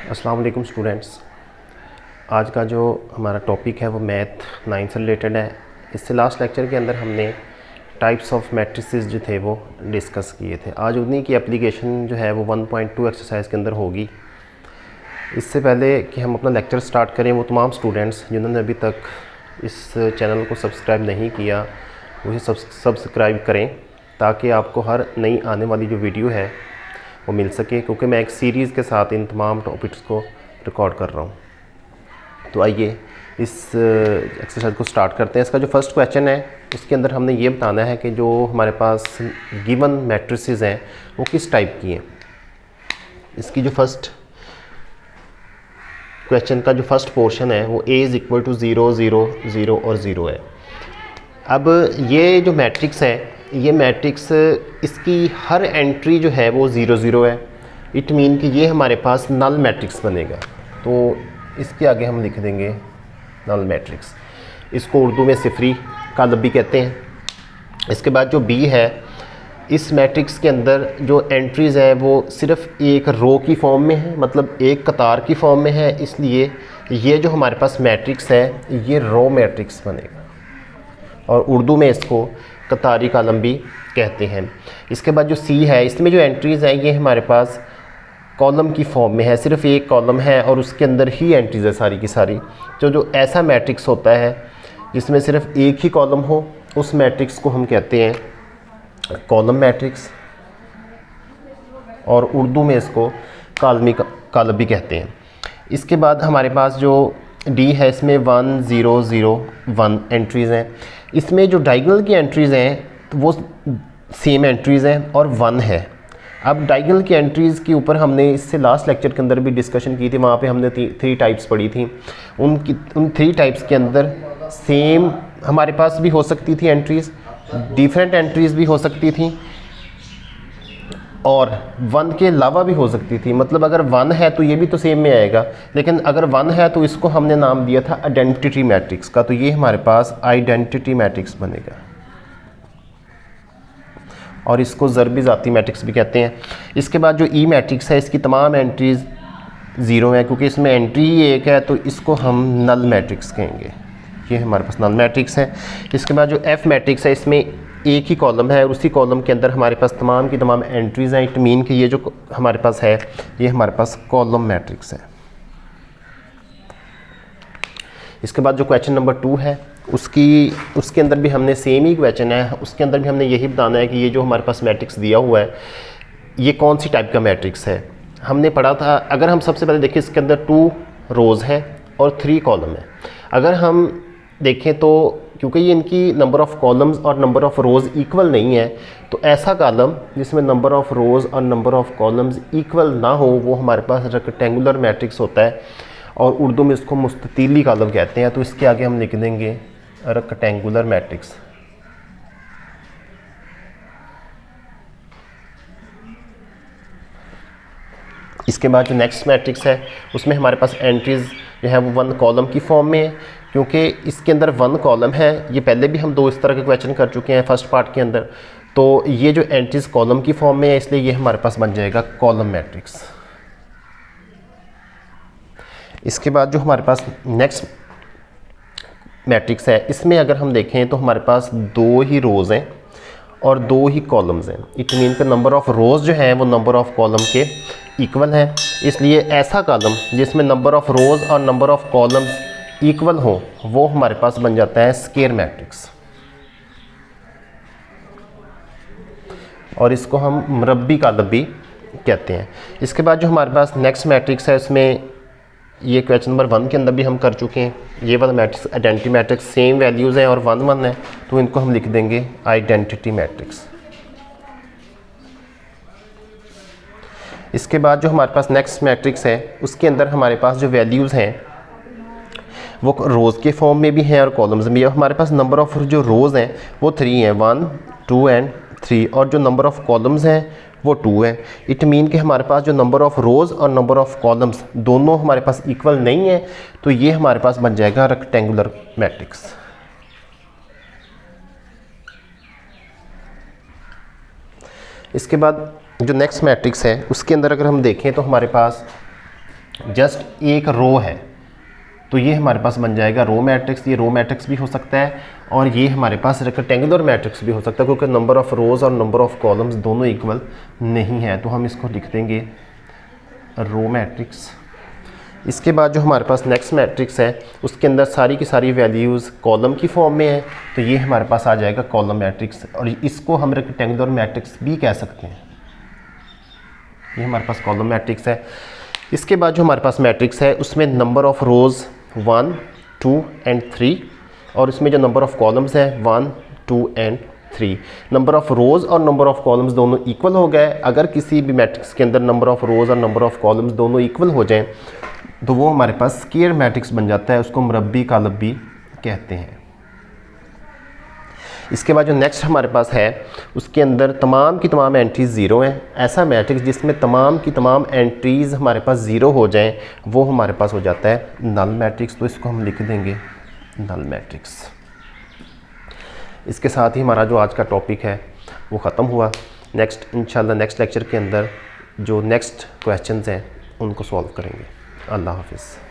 अस्सलाम वालेकुम स्टूडेंट्स। आज का जो हमारा टॉपिक है वो मैथ 9 से रिलेटेड है। इससे लास्ट लेक्चर के अंदर हमने टाइप्स ऑफ मैट्रिसेस जो थे वो डिस्कस किए थे। आज उन्हीं की एप्लीकेशन जो है वो 1.2 एक्सरसाइज के अंदर होगी। इससे पहले कि हम अपना लेक्चर स्टार्ट करें, वो तमाम स्टूडेंट्स जिन्होंने अभी तक इस चैनल को सब्सक्राइब नहीं किया उसे सब्सक्राइब करें ताकि आपको हर नई आने वाली जो वीडियो है वो मिल सके, क्योंकि मैं एक सीरीज़ के साथ इन तमाम टॉपिक्स को रिकॉर्ड कर रहा हूँ। तो आइए इस एक्सरसाइज को स्टार्ट करते हैं। इसका जो फर्स्ट क्वेश्चन है उसके अंदर हमने ये बताना है कि जो हमारे पास गिवन मैट्रिसेस हैं वो किस टाइप की हैं। इसकी जो फर्स्ट क्वेश्चन का जो फर्स्ट पोर्शन है वो A = 0 0 0 और 0 है। अब ये जो मैट्रिक्स है, ये मैट्रिक्स इसकी हर एंट्री जो है वो 0 0 है। इट मीन कि ये हमारे पास नल मैट्रिक्स बनेगा। तो इसके आगे हम लिख देंगे नल मैट्रिक्स। इसको उर्दू में सिफरी कालब भी कहते हैं। इसके बाद जो B है, इस मैट्रिक्स के अंदर जो एंट्रीज़ है वो सिर्फ एक रो की फॉर्म में है, मतलब एक कतार की फॉर्म में है, इसलिए ये जो हमारे पास मैट्रिक्स है ये रो मैट्रिक्स बनेगा और उर्दू में इसको कतारी कॉलम भी कहते हैं। इसके बाद जो C है, इसमें जो एंट्रीज़ हैं ये हमारे पास कॉलम की फॉर्म में है, सिर्फ एक कॉलम है और उसके अंदर ही एंट्रीज़ है सारी की सारी। तो जो ऐसा मैट्रिक्स होता है जिसमें सिर्फ एक ही कॉलम हो, उस मैट्रिक्स को हम कहते हैं कॉलम मैट्रिक्स और उर्दू में इसको कॉलमी कॉलम भी कहते हैं। इसके बाद हमारे पास जो D है, इसमें 1 0 0 1 एंट्रीज़ हैं। इसमें जो डायगोनल की एंट्रीज़ हैं तो वो सेम एंट्रीज़ हैं और 1 है। अब डायगोनल की एंट्रीज़ के ऊपर हमने इससे लास्ट लेक्चर के अंदर भी डिस्कशन की थी। वहाँ पे हमने 3 टाइप्स पढ़ी थी। उन 3 टाइप्स के अंदर सेम हमारे पास भी हो सकती थी एंट्रीज़, डिफरेंट एंट्रीज़ भी हो सकती थी और 1 के अलावा भी हो सकती थी। मतलब अगर 1 है तो ये भी तो सेम में आएगा, लेकिन अगर 1 है तो इसको हमने नाम दिया था आइडेंटिटी मैट्रिक्स का। तो ये हमारे पास आइडेंटिटी मैट्रिक्स बनेगा और इसको ज़रबी ज़ाती मैट्रिक्स भी कहते हैं। इसके बाद जो E मैट्रिक्स है, इसकी तमाम एंट्रीज़ 0 है, क्योंकि इसमें एंट्री ही एक है, तो इसको हम नल मैट्रिक्स कहेंगे। ये हमारे पास नल मैट्रिक्स है। इसके बाद जो F मैट्रिक्स है, इसमें एक ही कॉलम है और उसी कॉलम के अंदर हमारे पास तमाम की तमाम एंट्रीज़ हैं। इट मीन कि ये जो हमारे पास है ये हमारे पास कॉलम मैट्रिक्स है। इसके बाद जो क्वेश्चन नंबर 2 है उसके अंदर भी हमने सेम ही क्वेश्चन है। उसके अंदर भी हमने यही बताना है कि ये जो हमारे पास मैट्रिक्स दिया हुआ है ये कौन सी टाइप का मैट्रिक्स है। हमने पढ़ा था, अगर हम सबसे पहले देखिए इसके अंदर 2 रोज़ है और 3 कॉलम है। अगर हम देखें तो क्योंकि ये इनकी नंबर ऑफ़ कॉलम्स और नंबर ऑफ़ रोज़ इक्वल नहीं है, तो ऐसा कॉलम जिसमें नंबर ऑफ़ रोज़ और नंबर ऑफ़ कॉलम्स इक्वल ना हो वो हमारे पास रेक्टेंगुलर मैट्रिक्स होता है और उर्दू में इसको मुस्ततीली कॉलम कहते हैं। तो इसके आगे हम लिख देंगे रेक्टेंगुलर मैट्रिक्स। इसके बाद जो नेक्स्ट मैट्रिक्स है उसमें हमारे पास एंट्रीज़ जो है वो 1 कॉलम की फॉर्म में है, क्योंकि इसके अंदर 1 कॉलम है। ये पहले भी हम 2 इस तरह के क्वेश्चन कर चुके हैं फर्स्ट पार्ट के अंदर। तो ये जो एंट्रीज़ कॉलम की फॉर्म में है, इसलिए ये हमारे पास बन जाएगा कॉलम मैट्रिक्स। इसके बाद जो हमारे पास नेक्स्ट मैट्रिक्स है, इसमें अगर हम देखें तो हमारे पास 2 ही रोज़ हैं और 2 ही कॉलम्स हैं। इट मीन का नंबर ऑफ़ रोज़ जो है वो नंबर ऑफ़ कॉलम के इक्वल है, इसलिए ऐसा कॉलम जिसमें नंबर ऑफ़ रोज़ और नंबर ऑफ़ कॉलम्स इक्वल हो वो हमारे पास बन जाता है स्क्वायर मैट्रिक्स और इसको हम मुरब्बी कॉलम भी कहते हैं। इसके बाद जो हमारे पास नेक्स्ट मैट्रिक्स है, इसमें ये क्वेश्चन नंबर 1 के अंदर भी हम कर चुके हैं। ये वाला matrix identity matrix, same values हैं और 1 1 है, तो इनको हम लिख देंगे आइडेंटिटी मैट्रिक्स। इसके बाद जो हमारे पास नेक्स्ट मैट्रिक्स है उसके अंदर हमारे पास जो वैल्यूज़ हैं वो रोज़ के फॉर्म में भी हैं और कॉलम्स में भी। हमारे पास नंबर ऑफ़ जो रोज़ हैं वो 3 हैं, 1 2 एंड 3, और जो नंबर ऑफ़ कॉलम्स हैं वो 2 है। इट मीन कि हमारे पास जो नंबर ऑफ़ रोज़ और नंबर ऑफ़ कॉलम्स दोनों हमारे पास इक्वल नहीं है, तो ये हमारे पास बन जाएगा रेक्टेंगुलर मैट्रिक्स। इसके बाद जो नेक्स्ट मैट्रिक्स है उसके अंदर अगर हम देखें तो हमारे पास जस्ट एक रो है, तो ये हमारे पास बन जाएगा रो मैट्रिक्स। ये रो मैट्रिक्स भी हो सकता है और ये हमारे पास रेक्टेंगुलर मैट्रिक्स भी हो सकता है, क्योंकि नंबर ऑफ़ रोज़ और नंबर ऑफ़ कॉलम्स दोनों इक्वल नहीं है, तो हम इसको लिख देंगे रो मैट्रिक्स। इसके बाद जो हमारे पास नेक्स्ट मैट्रिक्स है उसके अंदर सारी की सारी वैल्यूज़ कॉलम की फॉर्म में है, तो ये हमारे पास आ जाएगा कॉलम मैट्रिक्स, और इसको हम रेक्टेंगुलर मैट्रिक्स भी कह सकते हैं। ये हमारे पास कॉलम मैट्रिक्स है। इसके बाद जो हमारे पास मैट्रिक्स है उसमें नंबर ऑफ़ रोज़ 1, 2 एंड 3, और इसमें जो नंबर ऑफ़ कॉलम्स है 1, 2 एंड 3। नंबर ऑफ़ रोज़ और नंबर ऑफ़ कॉलम्स दोनों इक्वल हो गए। अगर किसी भी मैट्रिक्स के अंदर नंबर ऑफ़ रोज़ और नंबर ऑफ़ कॉलम्स दोनों इक्वल हो जाएं तो वो हमारे पास स्क्वायर मैट्रिक्स बन जाता है, उसको मुरब्बी कालब भी कहते हैं। इसके बाद जो नेक्स्ट हमारे पास है उसके अंदर तमाम की तमाम एंट्रीज़ ज़ीरो हैं। ऐसा मैट्रिक्स जिसमें तमाम की तमाम एंट्रीज़ हमारे पास ज़ीरो हो जाएं वो हमारे पास हो जाता है नल मैट्रिक्स, तो इसको हम लिख देंगे नल मैट्रिक्स। इसके साथ ही हमारा जो आज का टॉपिक है वो ख़त्म हुआ। नेक्स्ट इंशाल्लाह नेक्स्ट लेक्चर के अंदर जो नेक्स्ट क्वेश्चंस हैं उनको सॉल्व करेंगे। अल्लाह हाफ़िज़।